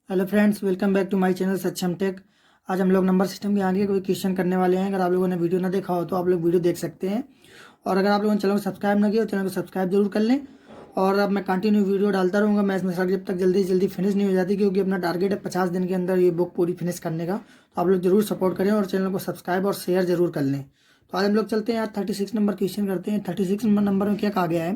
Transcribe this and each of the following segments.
Hello friends, welcome back to my channel Saksham tech. आज हम लोग नंबर सिस्टम के आगे कोई क्वेश्चन करने वाले हैं। अगर आप लोगों ने वीडियो ना देखा हो तो आप लोग वीडियो देख सकते हैं। और अगर आप लोगों ने चैनल को सब्सक्राइब ना किया तो चैनल को सब्सक्राइब जरूर कर लें। और अब मैं कंटिन्यू वीडियो डालता रहूँगा। मैं इसमें सर जब तक जल्दी से जल्दी फिनिश नहीं हो जाती, क्योंकि अपना टारगेट है 50 दिन के अंदर ये बुक पूरी फिनिश करने का। तो आप लोग जरूर सपोर्ट करें और चैनल को सब्सक्राइब और शेयर जरूर कर लें। तो आज हम लोग चलते हैं, आज 36 नंबर क्वेश्चन करते हैं। 36 नंबर में क्या कहा गया है?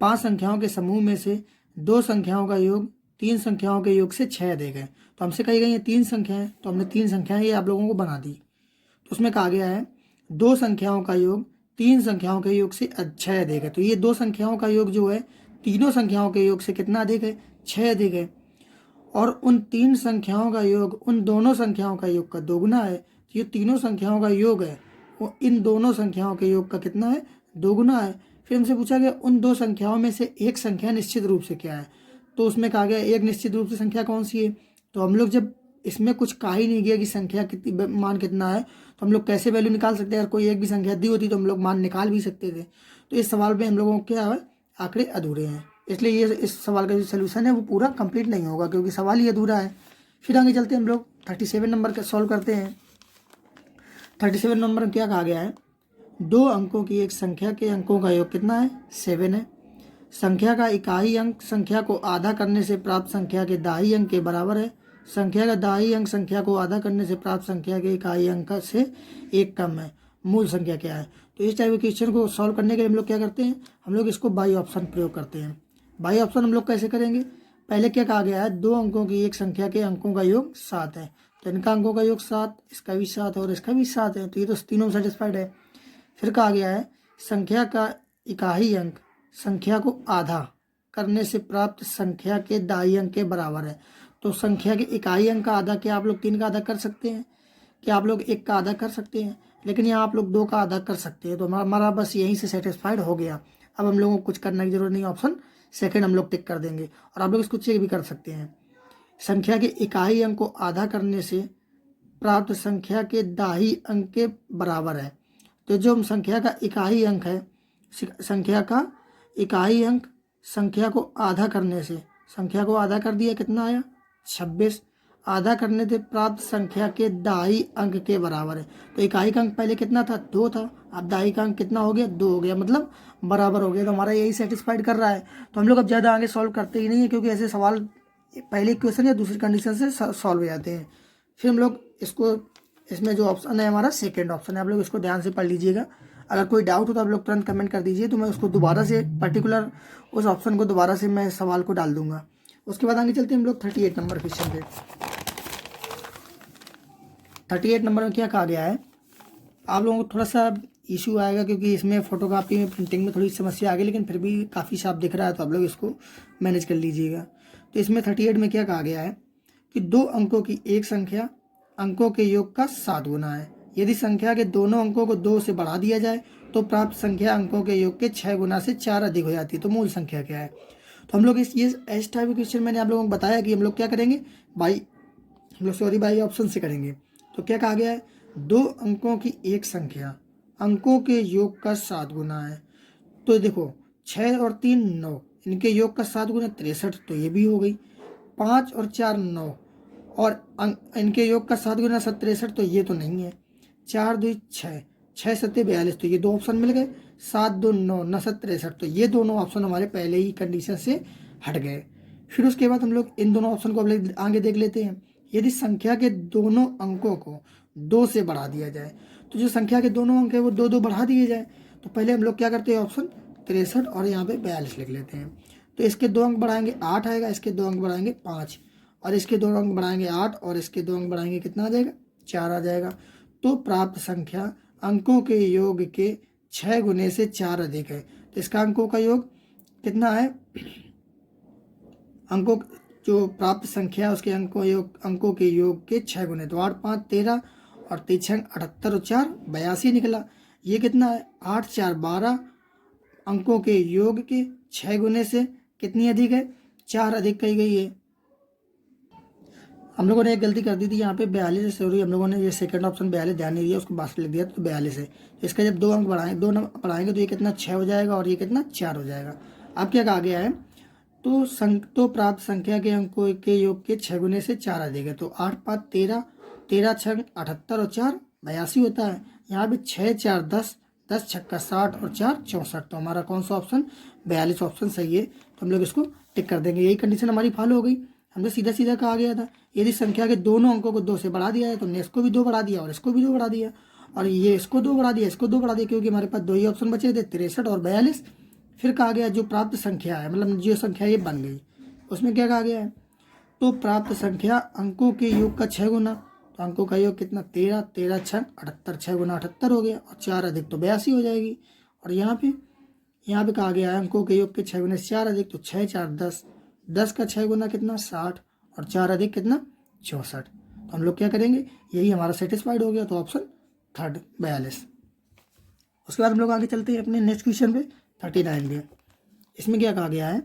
5 संख्याओं के समूह में से 2 संख्याओं का योग 3 संख्याओं के योग से 6 दे गए। तो हमसे कही गई है 3 संख्याएं, तो हमने 3 संख्याएं ये आप लोगों को बना दी। तो उसमें कहा गया है 2 संख्याओं का योग 3 संख्याओं के योग से 6 दे गए। तो ये 2 संख्याओं का योग जो है तीनों संख्याओं के योग से कितना अधिक है? 6 अधिक है। और उन 3 संख्याओं का योग उन दोनों संख्याओं का योग का दोगुना है। तो ये तीनों संख्याओं का योग है वो इन दोनों संख्याओं के योग का कितना है? दोगुना है। फिर हमसे पूछा गया उन 2 संख्याओं में से एक संख्या निश्चित रूप से क्या है? तो उसमें कहा गया एक निश्चित रूप से संख्या कौन सी है? तो हम लोग जब इसमें कुछ कहा ही नहीं गया कि संख्या कितनी, मान कितना है, तो हम लोग कैसे वैल्यू निकाल सकते हैं? अगर कोई एक भी संख्या दी होती तो हम लोग मान निकाल भी सकते थे। तो इस सवाल में हम लोगों को क्या है? आंकड़े अधूरे हैं, इसलिए ये इस सवाल का जो सोल्यूशन है वो पूरा कंप्लीट नहीं होगा, क्योंकि सवाल ही अधूरा है। फिर आगे चलते हैं, हम लोग 37 नंबर का सॉल्व करते हैं। 37 नंबर में क्या कहा गया है? 2 अंकों की एक संख्या के अंकों का योग कितना है? 7 है। संख्या का इकाई अंक संख्या को आधा करने से प्राप्त संख्या के दाई अंक के बराबर है। संख्या का दाई अंक संख्या को आधा करने से प्राप्त संख्या के इकाई अंक से एक कम है। मूल संख्या क्या है? तो इस टाइप के क्वेश्चन को सॉल्व करने के लिए हम लोग क्या करते हैं? हम लोग इसको बाई ऑप्शन प्रयोग करते हैं। बाई ऑप्शन हम लोग कैसे करेंगे? पहले क्या कहा गया है? 2 अंकों की एक संख्या के अंकों का योग 7 है। तो इनका अंकों का योग 7, इसका भी 7 और इसका भी 7 है। तो ये तो तीनों सेटिस्फाइड है। फिर कहा गया है संख्या का इकाई अंक संख्या को आधा करने से प्राप्त संख्या के दाई अंक के बराबर है। तो संख्या के इकाई अंक का आधा क्या आप लोग 3 का आधा कर सकते हैं? क्या आप लोग 1 का आधा कर सकते हैं? लेकिन यहाँ आप लोग 2 का आधा कर सकते हैं। तो हमारा बस यहीं से सेटिस्फाइड हो गया। अब हम लोगों को कुछ करने की जरूरत नहीं, ऑप्शन सेकंड हम लोग टिक कर देंगे। और आप लोग इसको चेक भी कर सकते हैं। संख्या के इकाई अंक को आधा करने से प्राप्त संख्या के दाई अंक के बराबर है। तो जो हम संख्या का इकाई अंक है, संख्या का इकाई अंक संख्या को आधा करने से, संख्या को आधा कर दिया, कितना आया? 26। आधा करने से प्राप्त संख्या के दाई अंक के बराबर है। तो इकाई का अंक पहले कितना था? 2 था। अब दाई का अंक कितना हो गया? 2 हो गया, मतलब बराबर हो गया। तो हमारा यही सेटिस्फाइड कर रहा है। तो हम लोग अब ज़्यादा आगे सॉल्व करते ही नहीं है, क्योंकि ऐसे सवाल पहले क्वेश्चन या दूसरी कंडीशन से सॉल्व हो जाते हैं। फिर हम लोग इसको, इसमें जो ऑप्शन है हमारा सेकेंड ऑप्शन है, आप लोग इसको ध्यान से पढ़ लीजिएगा। अगर कोई डाउट हो तो आप लोग तुरंत कमेंट कर दीजिए, तो मैं उसको दोबारा से पर्टिकुलर उस ऑप्शन को दोबारा से मैं सवाल को डाल दूंगा। उसके बाद आगे चलते हैं हम लोग 38 नंबर क्वेश्चन पे। 38 नंबर में क्या कहा गया है? आप लोगों को थोड़ा सा इशू आएगा, क्योंकि इसमें फोटोकॉपी में प्रिंटिंग में थोड़ी समस्या आ गई, लेकिन फिर भी काफ़ी साफ दिख रहा है, तो आप लोग इसको मैनेज कर लीजिएगा। तो इसमें 38 में क्या कहा गया है कि 2 अंकों की एक संख्या अंकों के योग का 7 गुना है। यदि संख्या के दोनों अंकों को 2 से बढ़ा दिया जाए तो प्राप्त संख्या अंकों के योग के 6 गुना से 4 अधिक हो जाती है। तो मूल संख्या क्या है? तो हम लोग इस टाइप के क्वेश्चन मैंने आप लोगों को बताया कि हम लोग क्या करेंगे, बाई ऑप्शन से करेंगे। तो क्या कहा गया है? 2 अंकों की एक संख्या अंकों के योग का 7 गुना है। तो देखो 6 और 3 9, इनके योग का 7 गुना 63, तो ये भी हो गई। 5 और 4 9, और इनके योग का 7 गुना 63, तो ये तो नहीं है। 4 2 6, 6 7 42, तो ये 2 ऑप्शन मिल गए। 7 2 9 9 7 63, तो ये दोनों ऑप्शन हमारे पहले ही कंडीशन से हट गए। फिर उसके बाद हम लोग इन दोनों ऑप्शन को आगे देख लेते हैं। यदि संख्या के दोनों अंकों को 2 से बढ़ा दिया जाए, तो जो संख्या के दोनों अंक है वो 2 2 बढ़ा दिए जाए। तो पहले हम लोग क्या करते हैं? ऑप्शन 63 और यहाँ पे 42 लिख लेते हैं। तो इसके 2 अंक बढ़ाएंगे 8 आएगा, इसके 2 अंक बढ़ाएंगे 5, और इसके 2 अंक बढ़ाएंगे 8, और इसके 2 अंक बढ़ाएंगे कितना आ जाएगा? 4 आ जाएगा। तो प्राप्त संख्या अंकों के योग के 6 गुने से 4 अधिक है। तो इसका अंकों का योग कितना है? अंकों जो प्राप्त संख्या है उसके अंकों के योग के 6 गुने। तो 8 5 13 और 3 6 78 और 4 82 निकला। ये कितना है? 8 4 12 अंकों के योग के 6 गुने से कितनी अधिक है? 4 अधिक कही गई है। हम लोगों ने एक गलती कर दी थी यहाँ पे, 42 है, सॉरी, हम लोगों ने ये सेकंड ऑप्शन 42 ध्यान नहीं दिया, उसको बात लिख दिया, तो 42 है। तो इसका जब 2 अंक बढ़ाएंगे तो ये कितना? 6 हो जाएगा, और ये कितना? 4 हो जाएगा। अब क्या कहा गया है? तो प्राप्त संख्या के अंकों के योग के 6 गुने से 4 अधिक है। तो 8 5 13, 13 6 78 और 4 82 होता है। यहाँ पे 6 4 10, 10 छक्का 60 और 4 64। तो हमारा कौन सा ऑप्शन 42 ऑप्शन सही है। तो हम लोग इसको टिक कर देंगे। यही कंडीशन हमारी फॉलो हो गई। हमने सीधा सीधा कहा गया था यदि संख्या के दोनों अंकों को 2 से बढ़ा दिया है तो हमने इसको भी 2 बढ़ा दिया और इसको भी 2 बढ़ा दिया और ये इसको 2 बढ़ा दिया, इसको 2 बढ़ा दिया, क्योंकि हमारे पास 2 ही ऑप्शन बचे थे 63 और 42। फिर कहा गया जो प्राप्त संख्या है, मतलब जो संख्या ये बन गई, उसमें क्या कहा गया है, तो प्राप्त संख्या अंकों के योग का 6 गुना। तो अंकों का योग कितना 13, 13 6 78, 6 गुना 78 हो गया और 4 अधिक तो 82 हो जाएगी। और यहाँ पे कहा गया है अंकों के योग के 6 गुने से 4 अधिक, तो 6 4 10, 10 का 6 गुना कितना 60 और 4 अधिक कितना 64। तो हम लोग क्या करेंगे, यही हमारा सेटिस्फाइड हो गया। तो ऑप्शन थर्ड 42। उसके बाद हम लोग आगे चलते हैं अपने नेक्स्ट क्वेश्चन पे 39 पे। इसमें क्या कहा गया है,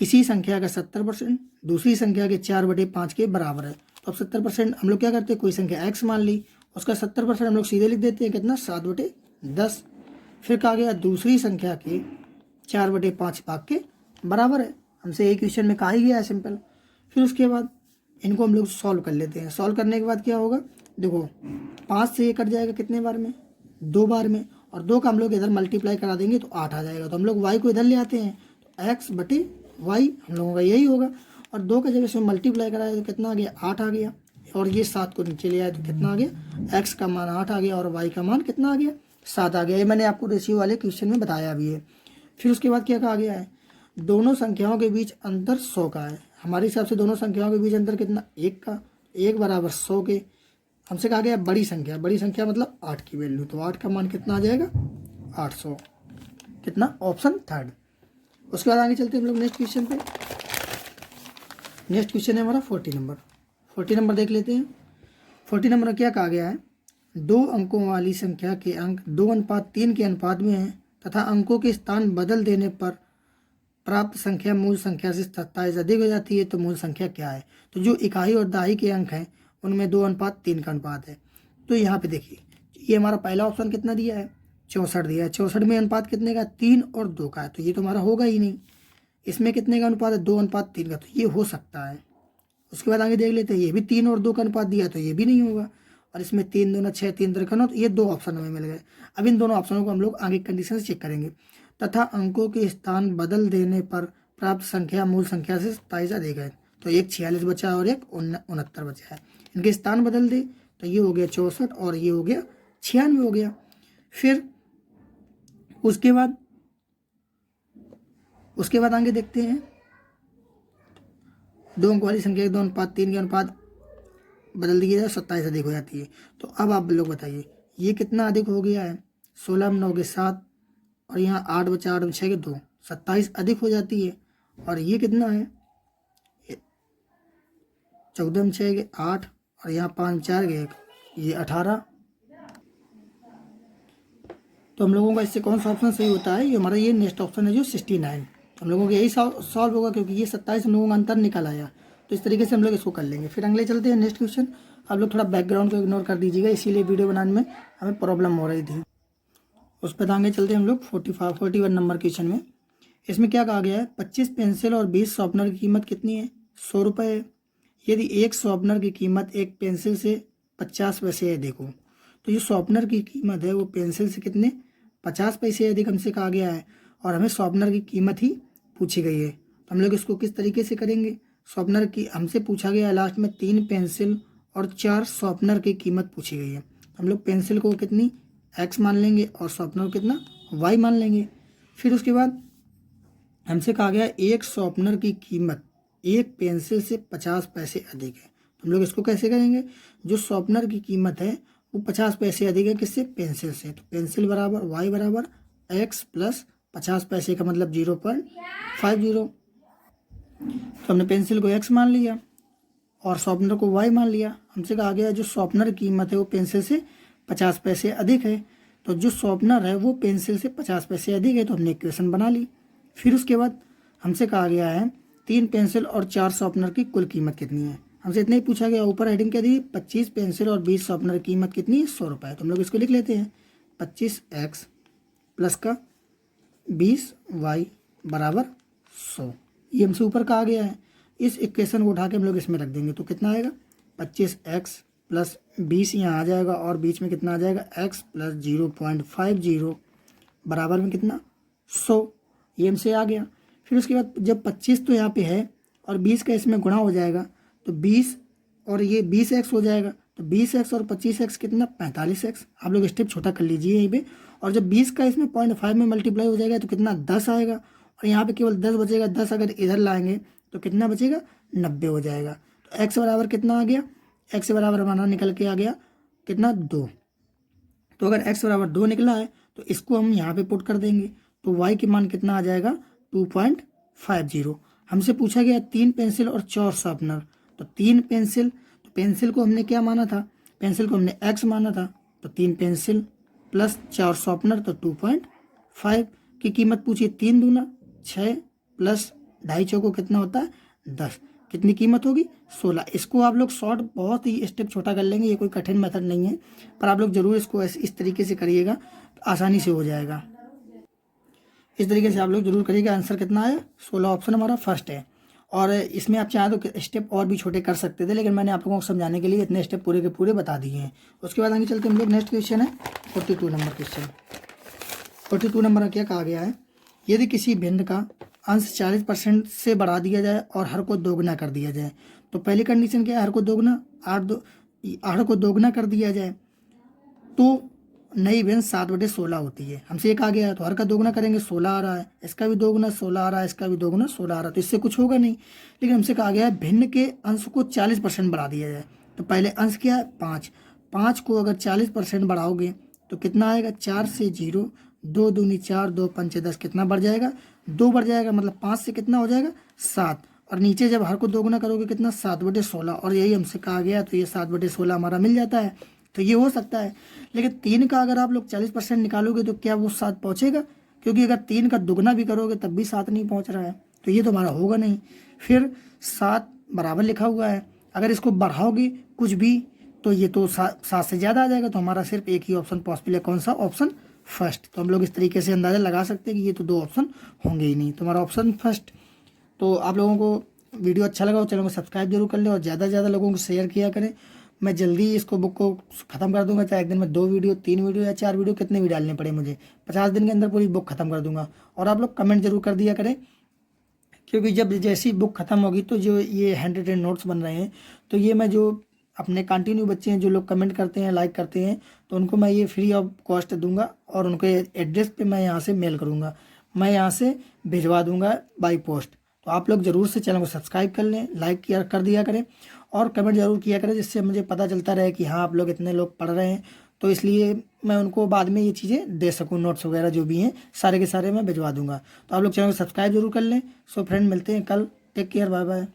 किसी संख्या का 70% दूसरी संख्या के 4/5 के बराबर है। तो अब 70% हम लोग क्या करते हैं, कोई संख्या x मान ली, उसका 70% हम लोग सीधे लिख देते हैं कितना 7/10। फिर कहा गया दूसरी संख्या के 4/5 भाग के बराबर है। हमसे एक क्वेश्चन में कहा ही गया है सिंपल। फिर उसके बाद इनको हम लोग सॉल्व कर लेते हैं। सॉल्व करने के बाद क्या होगा, देखो 5 से ये कट जाएगा कितने बार में, 2 बार में, और 2 का हम लोग इधर मल्टीप्लाई करा देंगे तो 8 आ जाएगा। तो हम लोग y को इधर ले आते हैं तो x/y हम लोगों का यही होगा। और 2 का जब इसमें मल्टीप्लाई कराया तो कितना आ गया 8 आ गया। और ये 7 को नीचे ले आए तो कितना आ गया, x का मान 8 आ गया और y का मान कितना आ गया 7 आ गया। ये मैंने आपको रेशियो वाले क्वेश्चन में बताया भी है। फिर उसके बाद क्या कहा गया है, दोनों संख्याओं के बीच अंतर 100 का है। हमारे हिसाब से दोनों संख्याओं के बीच अंतर कितना 1 का, 1 बराबर 100 के। हमसे कहा गया बड़ी संख्या मतलब 8 की वैल्यू, तो 8 का मान कितना आ जाएगा 800। कितना ऑप्शन थर्ड। उसके बाद आगे चलते हैं हम लोग नेक्स्ट क्वेश्चन पे। नेक्स्ट क्वेश्चन है हमारा 40 नंबर। 40 नंबर देख लेते हैं। 40 नंबर में क्या कहा गया है, 2 अंकों वाली संख्या के अंक 2:3 के अनुपात में हैं तथा अंकों के स्थान बदल देने पर प्राप्त संख्या मूल संख्या से 27 अधिक हो जाती है, तो मूल संख्या क्या है। तो जो इकाई और दहाई के अंक हैं उनमें 2:3 का अनुपात है। तो यहाँ पे देखिए ये हमारा पहला ऑप्शन कितना दिया है 64 दिया है। 64 में अनुपात कितने का 3 और 2 का है, तो ये तो हमारा होगा ही नहीं। इसमें कितने का अनुपात है 2:3 का, तो ये हो सकता है। उसके बाद आगे देख लेते हैं, ये भी 3 और 2 का अनुपात दिया तो ये भी नहीं होगा। और इसमें 3 दूना 6, 3 त्रिक 9, तो ये 2 ऑप्शन हमें मिल गए। अब इन दोनों ऑप्शनों को हम लोग आगे कंडीशन से चेक करेंगे। तथा अंकों के स्थान बदल देने पर प्राप्त संख्या मूल संख्या से 27 अधिक है। तो एक 46 बचा और एक 69 बचा है। इनके स्थान बदल दे तो ये हो गया 64 और ये हो गया 96 हो गया। फिर उसके बाद आगे देखते हैं, 2 अंक वाली संख्या 2:3 के अनुपात बदल दिया जाए 27 अधिक हो जाती है। तो अब आप लोग बताइए ये कितना अधिक हो गया है, 16 में 9 के 7 और यहाँ 8 बचा 8 में 6 के 2, 27 अधिक हो जाती है। और ये कितना है 14 में 6 के 8 और यहाँ 5 में 4 के 1, ये 18। तो हम लोगों का इससे कौन सा ऑप्शन सही होता है, ये हमारा ये नेक्स्ट ऑप्शन है जो 69। हम लोगों को यही सॉल्व होगा क्योंकि ये 27 हम लोगों का अंतर निकल आया। तो इस तरीके से हम लोग इसको कर लेंगे। फिर अगले चलते हैं नेक्स्ट क्वेश्चन। आप लोग थोड़ा बैकग्राउंड को इग्नोर कर दीजिएगा, इसीलिए वीडियो बनाने में हमें प्रॉब्लम हो रही थी। उस पर आगे चलते हैं हम लोग 41 नंबर क्वेश्चन में। इसमें क्या कहा गया है, 25 पेंसिल और 20 शॉर्पनर की कीमत कितनी है 100 रुपये है। यदि एक शॉर्पनर की कीमत एक पेंसिल से 50 पैसे है, देखो तो जो शॉर्पनर की कीमत है वो पेंसिल से कितने 50 पैसे अधिक हमसे कहा गया है और हमें शॉर्पनर की कीमत ही पूछी गई है। तो हम लोग इसको किस तरीके से करेंगे, शॉर्पनर की हमसे पूछा गया है लास्ट में 3 पेंसिल और 4 शॉर्पनर की कीमत पूछी गई है। हम लोग पेंसिल को कितनी x मान लेंगे और शॉर्पनर को कितना y मान लेंगे। फिर उसके बाद हमसे कहा गया एक शॉर्पनर की कीमत एक पेंसिल से 50 पैसे अधिक है। तो हम लोग इसको कैसे करेंगे, जो शॉर्पनर की कीमत है वो 50 पैसे अधिक है किससे, पेंसिल से। तो पेंसिल बराबर y बराबर x प्लस 50 पैसे का मतलब 0.50। तो हमने पेंसिल को x मान लिया और शॉर्पनर को y मान लिया। हमसे कहा गया जो शॉर्पनर की कीमत है वो पेंसिल से 50 पैसे अधिक है, तो जो शॉर्पनर है वो पेंसिल से 50 पैसे अधिक है, तो हमने इक्वेशन बना ली। फिर उसके बाद हमसे कहा गया है 3 पेंसिल और 4 शॉर्पनर की कुल कीमत कितनी है। हमसे इतना ही पूछा गया, ऊपर हेडिंग क्या दी 25 पेंसिल और 20 शॉर्पनर की कीमत कितनी है 100 रुपये। तो हम लोग इसको लिख लेते हैं 25x प्लस का 20y बराबर 100। ये हमसे ऊपर का आ गया है। इस इक्वेशन को उठा के हम लोग इसमें रख देंगे तो कितना आएगा 25x प्लस 20 यहाँ आ जाएगा और बीच में कितना आ जाएगा x प्लस 0.50 बराबर में कितना 100। ये हमसे आ गया। फिर उसके बाद जब 25 तो यहाँ पे है और 20 का इसमें गुणा हो जाएगा तो 20 और ये 20x हो जाएगा। तो 20x और 25x कितना 45x। आप लोग स्टेप छोटा कर लीजिए यहीं पे। और जब 20 का इसमें 0.5 में मल्टीप्लाई हो जाएगा तो कितना 10 आएगा और यहाँ पे केवल 10 बचेगा। 10 अगर इधर लाएंगे तो कितना बचेगा 90 हो जाएगा। तो x बराबर कितना आ गया, x बराबर हमारा निकल के आ गया कितना 2। तो अगर x बराबर 2 निकला है तो इसको हम यहाँ पे पुट कर देंगे तो y के मान कितना आ जाएगा 2.50। हमसे पूछा गया 3 पेंसिल और 4 शार्पनर। तो 3 पेंसिल, तो पेंसिल को हमने क्या माना था, पेंसिल को हमने x माना था। तो 3 पेंसिल प्लस 4 शार्पनर तो 2.5 की कीमत पूछिए। 3 दूना 6 प्लस 2.5 चौको कितना होता है 10, कितनी कीमत होगी 16। इसको आप लोग शॉर्ट बहुत ही स्टेप छोटा कर लेंगे, ये कोई कठिन मेथड नहीं है, पर आप लोग ज़रूर इसको इस तरीके से करिएगा तो आसानी से हो जाएगा। इस तरीके से आप लोग जरूर करिएगा। आंसर कितना है 16, ऑप्शन हमारा फर्स्ट है। और इसमें आप चाहें तो स्टेप और भी छोटे कर सकते थे, लेकिन मैंने आप लोगों को समझाने के लिए इतने स्टेप पूरे के पूरे बता दिए हैं। उसके बाद आगे चलते हम लोग नेक्स्ट क्वेश्चन है 42 नंबर क्वेश्चन। 42 नंबर क्या कहा गया है, यदि किसी भिन्न का अंश 40% से बढ़ा दिया जाए और हर को दोगुना कर दिया जाए। तो पहली कंडीशन क्या है, हर को दोगुना 8 को दोगुना कर दिया जाए तो नई भिन्न 7/16 होती है। हमसे एक आ गया है तो हर का दोगुना करेंगे 16 आ रहा है, इसका भी दोगुना 16 आ रहा है, इसका भी दोगुना 16 आ रहा है, तो इससे कुछ होगा नहीं। लेकिन हमसे कहा गया है भिन्न के अंश को 40% बढ़ा दिया जाए। तो पहले अंश क्या है 5 को अगर 40% बढ़ाओगे तो कितना आएगा 4 से 0, 2 दूनी 4, 2 पंचे 10, कितना बढ़ जाएगा 2 बढ़ जाएगा। मतलब 5 से कितना हो जाएगा 7, और नीचे जब हर को दोगुना करोगे कितना 7/16, और यही हमसे कहा गया तो ये 7/16 हमारा मिल जाता है। तो ये हो सकता है। लेकिन 3 का अगर आप लोग 40% निकालोगे तो क्या वो 7 पहुँचेगा, क्योंकि अगर 3 का दुगना भी करोगे तब भी 7 नहीं पहुँच रहा है, तो ये तो हमारा होगा नहीं। फिर 7 बराबर लिखा हुआ है, अगर इसको बढ़ाओगे कुछ भी तो ये तो 7 से ज़्यादा आ जाएगा। तो हमारा सिर्फ एक ही ऑप्शन पॉसिबल है, कौन सा, ऑप्शन फर्स्ट। तो हम लोग इस तरीके से अंदाज़ा लगा सकते हैं कि ये तो 2 ऑप्शन होंगे ही नहीं, तो हमारा ऑप्शन फर्स्ट। तो आप लोगों को वीडियो अच्छा लगा हो चैनल को सब्सक्राइब जरूर कर लें और ज़्यादा से ज़्यादा लोगों को शेयर किया करें। मैं जल्दी इसको बुक को ख़त्म कर दूंगा, चाहे एक दिन में 2 वीडियो 3 वीडियो या 4 वीडियो कितने भी डालने पड़े मुझे, 50 दिन के अंदर पूरी बुक ख़त्म कर दूंगा। और आप लोग कमेंट जरूर कर दिया करें, क्योंकि जब जैसी बुक ख़त्म होगी तो जो ये हैंड रिटन नोट्स बन रहे हैं तो ये मैं जो अपने कंटिन्यू बच्चे हैं जो लोग कमेंट करते हैं लाइक करते हैं तो उनको मैं ये फ्री ऑफ कॉस्ट दूंगा और उनके एड्रेस पे मैं यहाँ से मेल करूँगा, मैं यहाँ से भिजवा दूंगा बाई पोस्ट। तो आप लोग ज़रूर से चैनल को सब्सक्राइब कर लें, लाइक कर दिया करें और कमेंट ज़रूर किया करें, जिससे मुझे पता चलता रहे कि हाँ आप लोग इतने लोग पढ़ रहे हैं। तो इसलिए मैं उनको बाद में ये चीज़ें दे सकूँ, नोट्स वगैरह जो भी हैं सारे के सारे मैं भिजवा दूंगा। तो आप लोग चैनल को सब्सक्राइब जरूर कर लें। सो फ्रेंड मिलते हैं कल, टेक केयर, बाय बाय।